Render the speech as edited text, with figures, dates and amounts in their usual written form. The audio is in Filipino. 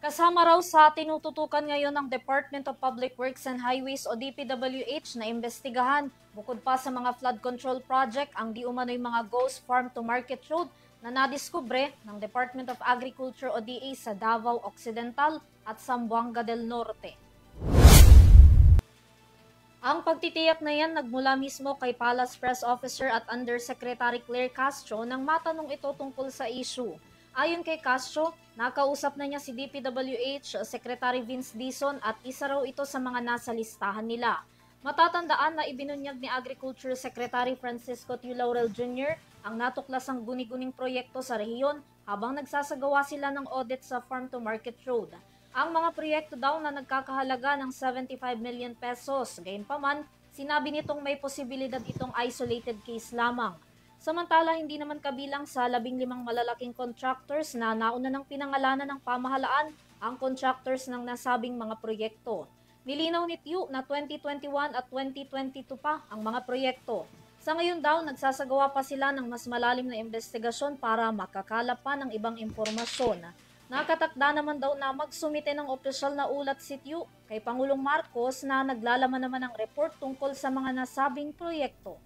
Kasama raw sa tinututukan ngayon ng Department of Public Works and Highways o DPWH na imbestigahan bukod pa sa mga flood control project ang di umano'y mga Ghost Farm to Market Road na nadiskubre ng Department of Agriculture o DA sa Davao Occidental at Zamboanga del Norte. Ang pagtitiyak na yan nagmula mismo kay Palace Press Officer at Undersecretary Claire Castro nang matanong ito tungkol sa issue. Ayon kay Castro, nakausap na niya si DPWH Secretary Vince Dizon at isa raw ito sa mga nasa listahan nila. Matatandaan na ibinunyag ni Agriculture Secretary Francisco T. Laurel Jr. ang natuklasang guni-guning proyekto sa rehiyon habang nagsasagawa sila ng audit sa Farm to Market Road. Ang mga proyekto daw na nagkakahalaga ng 75 million pesos. Gayunpaman, sinabi nitong may posibilidad itong isolated case lamang. Samantala, hindi naman kabilang sa 15 malalaking contractors na nauna ng pinangalanan ng pamahalaan ang contractors ng nasabing mga proyekto. Nilinaw ni Tiyu na 2021 at 2022 pa ang mga proyekto. Sa ngayon daw, nagsasagawa pa sila ng mas malalim na investigasyon para makakalap pa ng ibang impormasyon. Nakatakda naman daw na magsumite ng opisyal na ulat si Tiyu kay Pangulong Marcos na naglalaman naman ng report tungkol sa mga nasabing proyekto.